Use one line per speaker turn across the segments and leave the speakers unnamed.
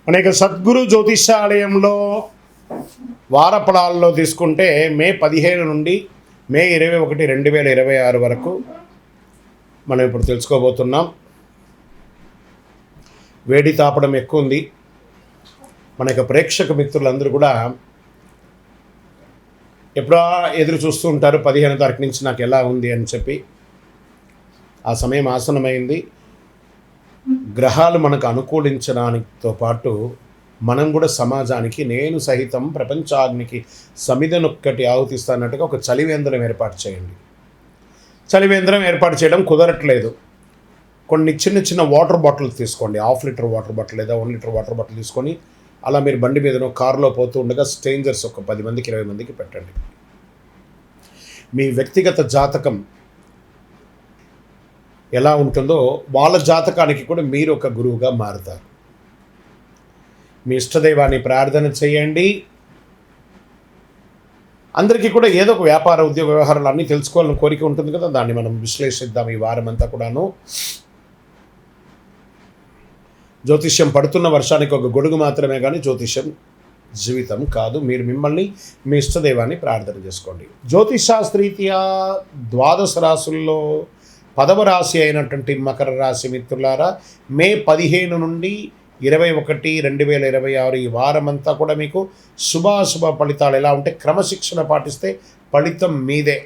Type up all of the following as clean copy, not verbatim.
అనేక సద్గురు జ్యోతిషాలయంలో వారఫలాల్లో తీసుకుంటే మే 15 నుండి మే 21, 2026 వరకు మనం ఇప్పుడు తెలుసుకోబోతున్నాం. వేడి తాపడం ఎక్కువ ఉంది. మన యొక్క ప్రేక్షక మిత్రులందరూ కూడా ఎప్పుడో ఎదురు చూస్తూ ఉంటారు 15వ తారీఖు నుంచి నాకు ఎలా ఉంది అని చెప్పి. ఆ సమయం ఆసనమైంది. గ్రహాలు మనకు అనుకూలించడానితో పాటు మనం కూడా సమాజానికి నేను సహితం ప్రపంచాగ్నికి సమిధనొక్కటి ఆహుతిస్తానట్టుగా ఒక చలివేంద్రం ఏర్పాటు చేయండి. చలివేంద్రం ఏర్పాటు చేయడం కుదరట్లేదు. కొన్ని చిన్న చిన్న వాటర్ బాటిల్ తీసుకోండి. 1/2 లీటర్ వాటర్ బాటిల్ లేదా 1 లీటర్ వాటర్ బాటిల్ తీసుకొని అలా మీరు బండి మీదనో కారులో పోతూ ఉండగా స్ట్రేంజర్స్ ఒక 10 మందికి 20 మందికి పెట్టండి. మీ వ్యక్తిగత జాతకం ఎలా ఉంటుందో వాళ్ళ జాతకానికి కూడా మీరు ఒక గురువుగా మారుతారు. మీ ఇష్టదైవాన్ని ప్రార్థన చేయండి. అందరికీ కూడా ఏదో ఒక వ్యాపార ఉద్యోగ వ్యవహారాలు అన్నీ తెలుసుకోవాలని కోరిక ఉంటుంది కదా, దాన్ని మనం విశ్లేషిద్దాం ఈ వారం అంతా కూడాను. జ్యోతిష్యం పడుతున్న వర్షానికి ఒక గొడుగు మాత్రమే కానీ జ్యోతిష్యం జీవితం కాదు. మీరు మిమ్మల్ని మీ ఇష్టదైవాన్ని ప్రార్థన చేసుకోండి. జ్యోతిషాస్త్రీత్యా 12 రాశుల్లో 10వ రాశి అయినటువంటి మకర రాశి మిత్రులారా, మే 15 నుండి 21, 2026 ఈ వారమంతా కూడా మీకు శుభాశుభ ఫలితాలు ఎలా ఉంటే క్రమశిక్షణ పాటిస్తే ఫలితం మీదే,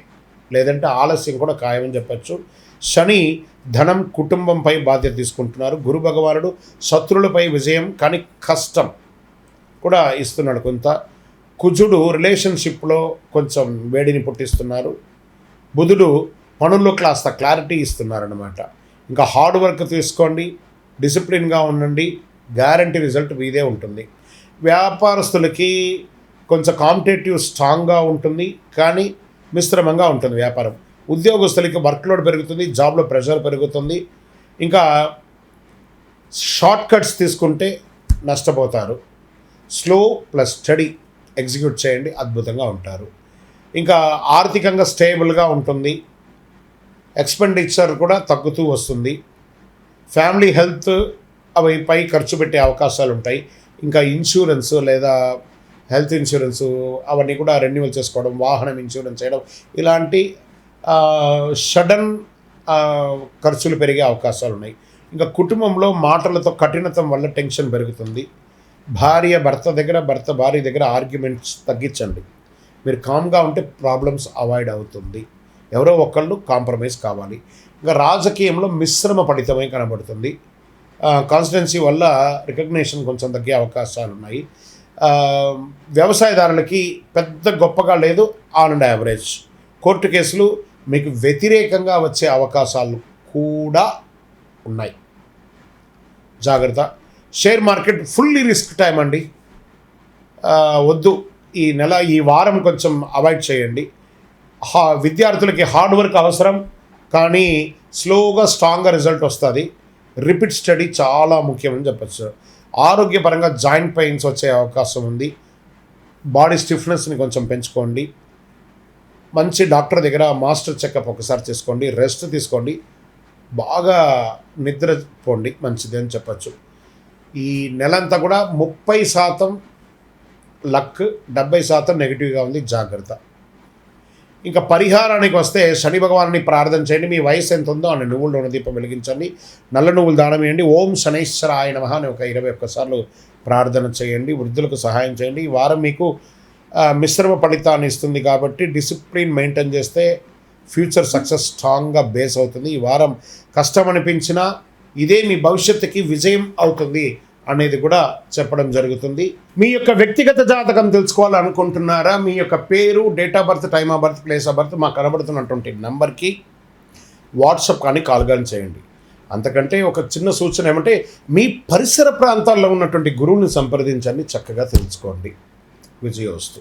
లేదంటే ఆలస్యం కూడా ఖాయమని చెప్పచ్చు. శని ధనం కుటుంబంపై బాధ్యత తీసుకుంటున్నారు. గురు భగవానుడు శత్రువులపై విజయం కానీ కష్టం కూడా ఇస్తున్నాడు కొంత. కుజుడు రిలేషన్షిప్లో కొంచెం వేడిని పుట్టిస్తున్నారు. బుధుడు పనుల్లో కాస్త క్లారిటీ ఇస్తున్నారన్నమాట. ఇంకా హార్డ్ వర్క్ తీసుకోండి, డిసిప్లిన్గా ఉండండి, గ్యారంటీ రిజల్ట్ మీదే ఉంటుంది. వ్యాపారస్తులకి కొంచెం కాంపిటేటివ్ స్ట్రాంగ్గా ఉంటుంది కానీ మిశ్రమంగా ఉంటుంది వ్యాపారం. ఉద్యోగస్తులకి వర్క్లోడ్ పెరుగుతుంది, జాబ్లో ప్రెషర్ పెరుగుతుంది. ఇంకా షార్ట్ కట్స్ తీసుకుంటే నష్టపోతారు. స్లో ప్లస్ స్టడీ ఎగ్జిక్యూట్ చేయండి, అద్భుతంగా ఉంటారు. ఇంకా ఆర్థికంగా స్టేబుల్గా ఉంటుంది. ఎక్స్పెండిచర్ కూడా తగ్గుతూ వస్తుంది. ఫ్యామిలీ హెల్త్ అవిపై ఖర్చు పెట్టే అవకాశాలు ఉంటాయి. ఇంకా ఇన్సూరెన్స్ లేదా హెల్త్ ఇన్సూరెన్సు అవన్నీ కూడా రెన్యువల్ చేసుకోవడం, వాహనం ఇన్సూరెన్స్ చేయడం, ఇలాంటి సడన్ ఖర్చులు పెరిగే అవకాశాలు ఉన్నాయి. ఇంకా కుటుంబంలో మాటలతో కఠినతం వల్ల టెన్షన్ పెరుగుతుంది. భార్య భర్త దగ్గర, భర్త భార్య దగ్గర ఆర్గ్యుమెంట్స్ తగ్గించండి. మీరు కామ్గా ఉంటే ప్రాబ్లమ్స్ అవాయిడ్ అవుతుంది. ఎవరో ఒకళ్ళు కాంప్రమైజ్ కావాలి. ఇంకా రాజకీయంలో మిశ్రమ ఫలితమై కనబడుతుంది. కాన్స్టిట్యున్సీ వల్ల రికగ్నిషన్ కొంచెం తగ్గే అవకాశాలు ఉన్నాయి. వ్యవసాయదారులకి పెద్ద గొప్పగా లేదు, ఆన్ అండ్ యావరేజ్. కోర్టు కేసులు మీకు వ్యతిరేకంగా వచ్చే అవకాశాలు కూడా ఉన్నాయి, జాగ్రత్త. Share market fully risk time అండి, వద్దు. ఈ వారం కొంచెం అవాయిడ్ చేయండి. విద్యార్థులకి హార్డ్ వర్క్ అవసరం కానీ స్లోగా స్ట్రాంగ్గా రిజల్ట్ వస్తుంది. రిపీట్ స్టడీ చాలా ముఖ్యమని చెప్పచ్చు. ఆరోగ్యపరంగా జాయింట్ పెయిన్స్ వచ్చే అవకాశం ఉంది. బాడీ స్టిఫ్నెస్ని కొంచెం పెంచుకోండి. మంచి డాక్టర్ దగ్గర మాస్టర్ చెకప్ ఒకసారి చేసుకోండి. రెస్ట్ తీసుకోండి, బాగా నిద్రపోండి, మంచిది అని చెప్పచ్చు. ఈ నెలంతా కూడా 30% లక్, 70% నెగిటివ్గా ఉంది, జాగ్రత్త. ఇంకా పరిహారానికి వస్తే శని భగవాన్ని ప్రార్థన చేయండి. మీ వయసు ఎంత ఉందో అన్ని నువ్వుల నూనె దీపం వెలిగించండి, నల్ల నువ్వులు దానం వేయండి. ఓం శనైశ్వరాయ నమః అని ఒక 21 సార్లు ప్రార్థన చేయండి. వృద్ధులకు సహాయం చేయండి. ఈ వారం మీకు మిశ్రమ ఫలితాన్ని ఇస్తుంది కాబట్టి డిసిప్లిన్ మెయింటైన్ చేస్తే ఫ్యూచర్ సక్సెస్ స్ట్రాంగ్గా బేస్ అవుతుంది. ఈ వారం కష్టం అనిపించినా ఇదే మీ భవిష్యత్తుకి విజయం అవుతుంది అనేది కూడా చెప్పడం జరుగుతుంది. మీ యొక్క వ్యక్తిగత జాతకం తెలుసుకోవాలనుకుంటున్నారా? మీ యొక్క పేరు, date of birth, time of birth, place of birth మాకు కనబడుతున్నటువంటి నెంబర్కి వాట్సాప్ కానీ కాల్ కానీ చేయండి. అంతకంటే ఒక చిన్న సూచన ఏమంటే మీ పరిసర ప్రాంతాల్లో ఉన్నటువంటి గురువుని సంప్రదించండి, చక్కగా తెలుసుకోండి. విజయోస్తు.